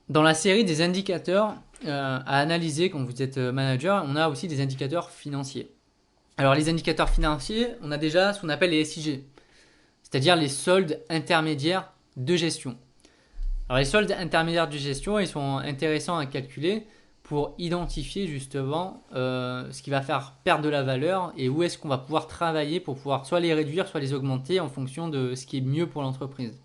Dans la série des indicateurs à analyser quand vous êtes manager, on a aussi des indicateurs financiers. Alors les indicateurs financiers, on a déjà ce qu'on appelle les SIG, c'est-à-dire les soldes intermédiaires de gestion. Alors les soldes intermédiaires de gestion, ils sont intéressants à calculer pour identifier justement ce qui va faire perdre de la valeur et où est-ce qu'on va pouvoir travailler pour pouvoir soit les réduire, soit les augmenter en fonction de ce qui est mieux pour l'entreprise.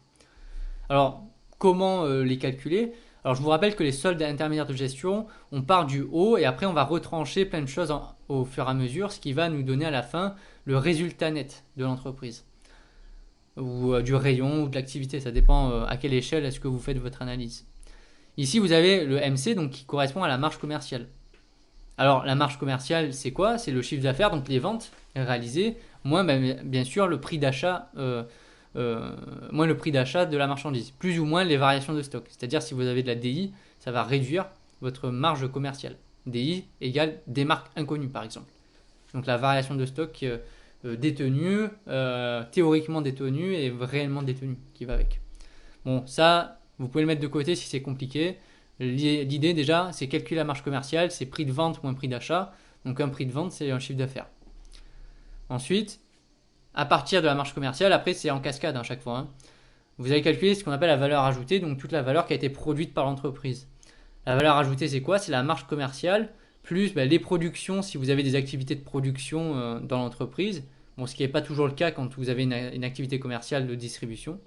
Alors, comment les calculer? Alors, je vous rappelle que les soldes intermédiaires de gestion, on part du haut et après on va retrancher plein de choses au fur et à mesure, ce qui va nous donner à la fin le résultat net de l'entreprise ou du rayon ou de l'activité. Ça dépend à quelle échelle est-ce que vous faites votre analyse. Ici, vous avez le MC donc, qui correspond à la marge commerciale. Alors, la marge commerciale, c'est quoi? C'est le chiffre d'affaires, donc les ventes réalisées, moins bien sûr le prix d'achat moins le prix d'achat de la marchandise, plus ou moins les variations de stock. C'est-à-dire si vous avez de la DI, ça va réduire votre marge commerciale. DI égale des marques inconnues par exemple. Donc la variation de stock détenue, théoriquement détenue et réellement détenue qui va avec. Bon, ça, vous pouvez le mettre de côté si c'est compliqué. L'idée déjà, c'est calculer la marge commerciale, c'est prix de vente moins prix d'achat. Donc un prix de vente, c'est un chiffre d'affaires. Ensuite, à partir de la marge commerciale, après c'est en cascade à chaque fois. Vous allez calculer ce qu'on appelle la valeur ajoutée, donc toute la valeur qui a été produite par l'entreprise. La valeur ajoutée, c'est quoi? C'est la marge commerciale plus les productions si vous avez des activités de production dans l'entreprise. Bon, ce qui n'est pas toujours le cas quand vous avez une activité commerciale de distribution.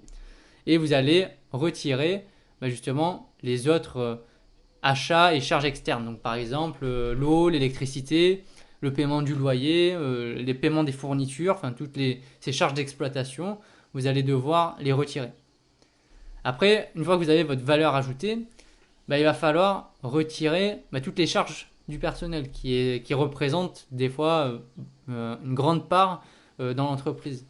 Et vous allez retirer justement les autres achats et charges externes. Donc par exemple l'eau, l'électricité, le paiement du loyer, les paiements des fournitures, enfin ces charges d'exploitation, vous allez devoir les retirer. Après, une fois que vous avez votre valeur ajoutée, il va falloir retirer toutes les charges du personnel qui représentent des fois une grande part dans l'entreprise.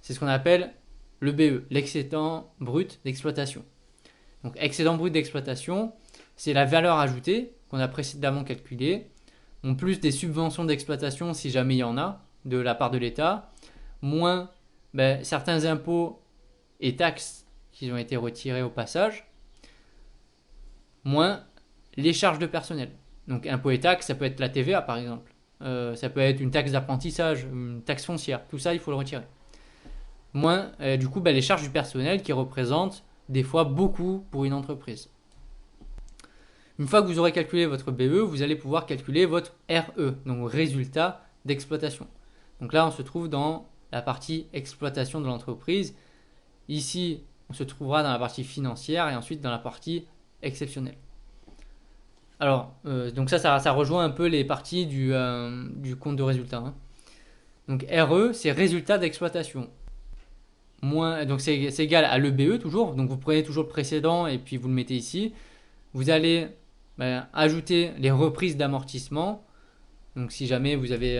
C'est ce qu'on appelle le BE, l'excédent brut d'exploitation. Donc excédent brut d'exploitation, c'est la valeur ajoutée qu'on a précédemment calculée, en plus des subventions d'exploitation si jamais il y en a de la part de l'État, moins certains impôts et taxes qui ont été retirés au passage, moins les charges de personnel. Donc impôts et taxes, ça peut être la TVA par exemple, ça peut être une taxe d'apprentissage, une taxe foncière, tout ça il faut le retirer. Moins du coup les charges du personnel qui représentent des fois beaucoup pour une entreprise. Une fois que vous aurez calculé votre BE, vous allez pouvoir calculer votre RE, donc résultat d'exploitation. Donc là, on se trouve dans la partie exploitation de l'entreprise. Ici, on se trouvera dans la partie financière et ensuite dans la partie exceptionnelle. Alors, donc ça rejoint un peu les parties du compte de résultat. Donc RE, c'est résultat d'exploitation. Donc c'est égal à l'EBE toujours. Donc vous prenez toujours le précédent et puis vous le mettez ici. Vous allez ajouter les reprises d'amortissement. Donc si jamais vous avez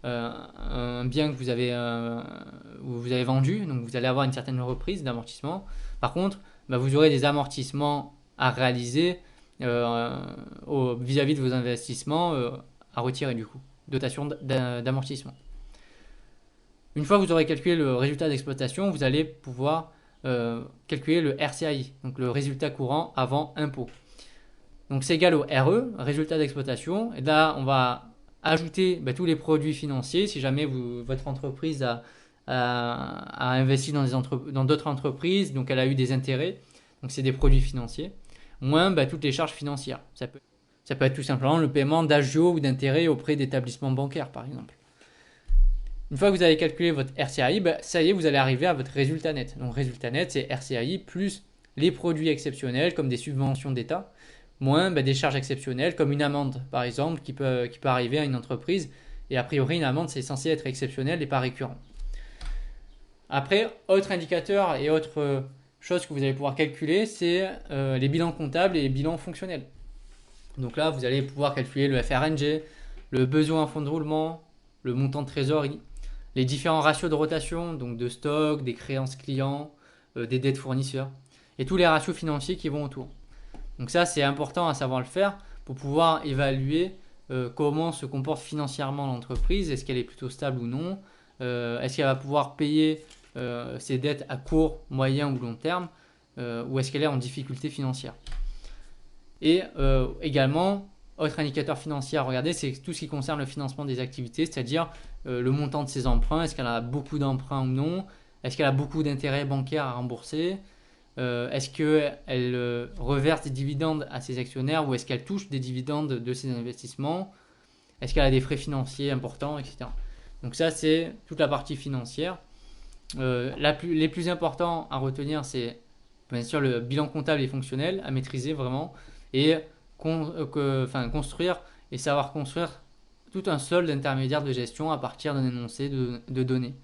un bien que vous avez vendu, donc vous allez avoir une certaine reprise d'amortissement. Par contre, vous aurez des amortissements à réaliser vis-à-vis de vos investissements à retirer du coup. Dotation d'amortissement. Une fois que vous aurez calculé le résultat d'exploitation, vous allez pouvoir calculer le RCAI, donc le résultat courant avant impôt. Donc c'est égal au RE, résultat d'exploitation. Et là, on va ajouter tous les produits financiers. Si jamais votre entreprise a investi dans d'autres entreprises, donc elle a eu des intérêts, donc c'est des produits financiers, moins toutes les charges financières. Ça peut être tout simplement le paiement d'agio ou d'intérêts auprès d'établissements bancaires, par exemple. Une fois que vous avez calculé votre RCAI, ça y est, vous allez arriver à votre résultat net. Donc résultat net, c'est RCAI plus les produits exceptionnels comme des subventions d'État, moins des charges exceptionnelles comme une amende par exemple qui peut arriver à une entreprise. Et a priori, une amende, c'est censé être exceptionnel et pas récurrent. Après, autre indicateur et autre chose que vous allez pouvoir calculer, c'est les bilans comptables et les bilans fonctionnels. Donc là, vous allez pouvoir calculer le FRNG, le besoin en fonds de roulement, le montant de trésorerie, les différents ratios de rotation, donc de stock, des créances clients, des dettes fournisseurs, et tous les ratios financiers qui vont autour. Donc ça, c'est important à savoir le faire pour pouvoir évaluer comment se comporte financièrement l'entreprise, est-ce qu'elle est plutôt stable ou non, est-ce qu'elle va pouvoir payer ses dettes à court, moyen ou long terme, ou est-ce qu'elle est en difficulté financière. Et également, autre indicateur financier à regarder, c'est tout ce qui concerne le financement des activités, c'est-à-dire le montant de ses emprunts, est-ce qu'elle a beaucoup d'emprunts ou non, est-ce qu'elle a beaucoup d'intérêts bancaires à rembourser, est-ce qu'elle reverse des dividendes à ses actionnaires ou est-ce qu'elle touche des dividendes de ses investissements, est-ce qu'elle a des frais financiers importants, etc. Donc ça, c'est toute la partie financière. Les plus importants à retenir, c'est bien sûr le bilan comptable et fonctionnel à maîtriser vraiment et construire et savoir construire tout un solde intermédiaire de gestion à partir d'un énoncé de données.